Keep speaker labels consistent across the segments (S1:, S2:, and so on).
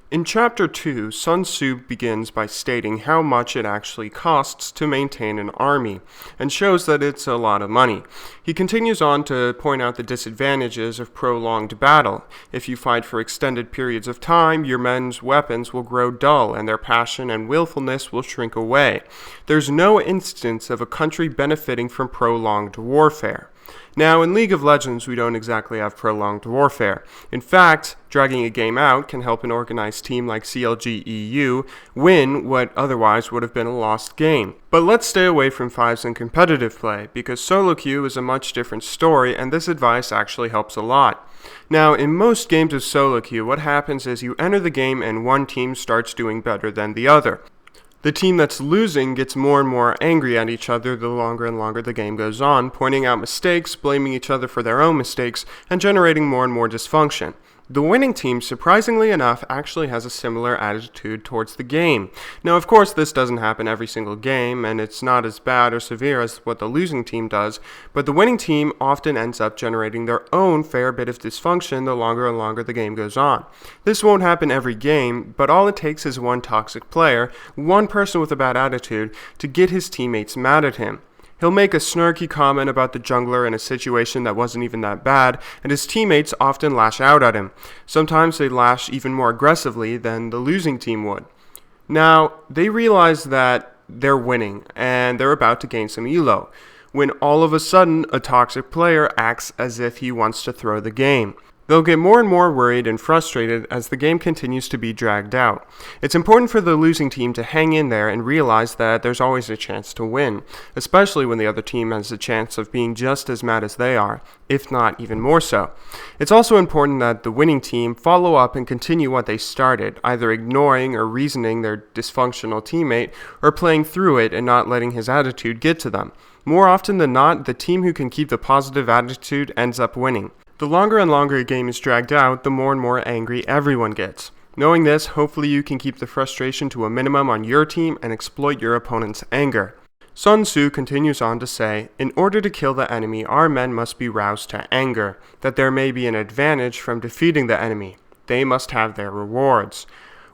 S1: In Chapter 2, Sun Tzu begins by stating how much it actually costs to maintain an army, and shows that it's a lot of money. He continues on to point out the disadvantages of prolonged battle. If you fight for extended periods of time, your men's weapons will grow dull, and their passion and willfulness will shrink away. There's no instance of a country benefiting from prolonged warfare. Now, in League of Legends, we don't exactly have prolonged warfare. In fact, dragging a game out can help an organized team like CLG win what otherwise would have been a lost game. But let's stay away from fives in competitive play, because solo queue is a much different story, and this advice actually helps a lot. Now, in most games of solo queue, what happens is you enter the game and one team starts doing better than the other. The team that's losing gets more and more angry at each other the longer and longer the game goes on, pointing out mistakes, blaming each other for their own mistakes, and generating more and more dysfunction. The winning team, surprisingly enough, actually has a similar attitude towards the game. Now, of course, this doesn't happen every single game, and it's not as bad or severe as what the losing team does, but the winning team often ends up generating their own fair bit of dysfunction the longer and longer the game goes on. This won't happen every game, but all it takes is one toxic player, one person with a bad attitude, to get his teammates mad at him. He'll make a snarky comment about the jungler in a situation that wasn't even that bad, and his teammates often lash out at him. Sometimes they lash even more aggressively than the losing team would. Now, they realize that they're winning, and they're about to gain some elo, when all of a sudden a toxic player acts as if he wants to throw the game. They'll get more and more worried and frustrated as the game continues to be dragged out. It's important for the losing team to hang in there and realize that there's always a chance to win, especially when the other team has a chance of being just as mad as they are, if not even more so. It's also important that the winning team follow up and continue what they started, either ignoring or reasoning their dysfunctional teammate or playing through it and not letting his attitude get to them. More often than not, the team who can keep the positive attitude ends up winning. The longer and longer a game is dragged out, the more and more angry everyone gets. Knowing this, hopefully you can keep the frustration to a minimum on your team and exploit your opponent's anger. Sun Tzu continues on to say, "In order to kill the enemy, our men must be roused to anger, that there may be an advantage from defeating the enemy. They must have their rewards."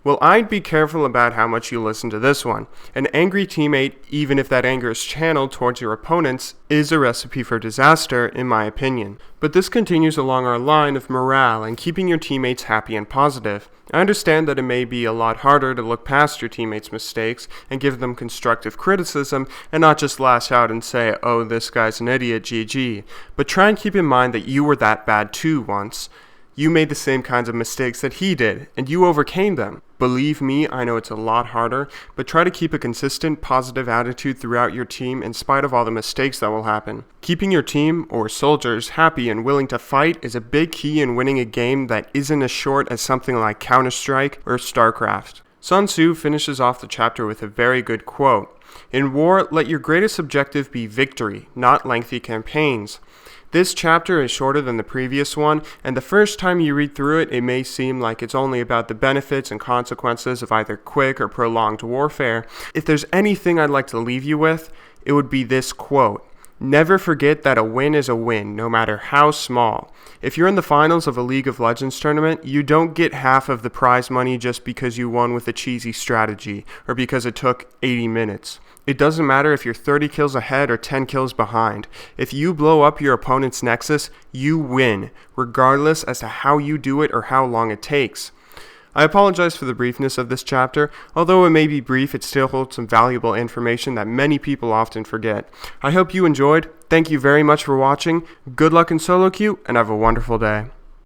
S1: Well, I'd be careful about how much you listen to this one. An angry teammate, even if that anger is channeled towards your opponents, is a recipe for disaster, in my opinion. But this continues along our line of morale and keeping your teammates happy and positive. I understand that it may be a lot harder to look past your teammates' mistakes and give them constructive criticism and not just lash out and say, "Oh, this guy's an idiot, GG." But try and keep in mind that you were that bad too once. You made the same kinds of mistakes that he did, and you overcame them. Believe me, I know it's a lot harder, but try to keep a consistent, positive attitude throughout your team in spite of all the mistakes that will happen. Keeping your team, or soldiers, happy and willing to fight is a big key in winning a game that isn't as short as something like Counter-Strike or StarCraft. Sun Tzu finishes off the chapter with a very good quote. "In war, let your greatest objective be victory, not lengthy campaigns." This chapter is shorter than the previous one, and the first time you read through it, it may seem like it's only about the benefits and consequences of either quick or prolonged warfare. If there's anything I'd like to leave you with, it would be this quote. Never forget that a win is a win, no matter how small. If you're in the finals of a League of Legends tournament, you don't get half of the prize money just because you won with a cheesy strategy, or because it took 80 minutes. It doesn't matter if you're 30 kills ahead or 10 kills behind. If you blow up your opponent's nexus, you win, regardless as to how you do it or how long it takes. I apologize for the briefness of this chapter. Although it may be brief, it still holds some valuable information that many people often forget. I hope you enjoyed. Thank you very much for watching. Good luck in solo queue, and have a wonderful day.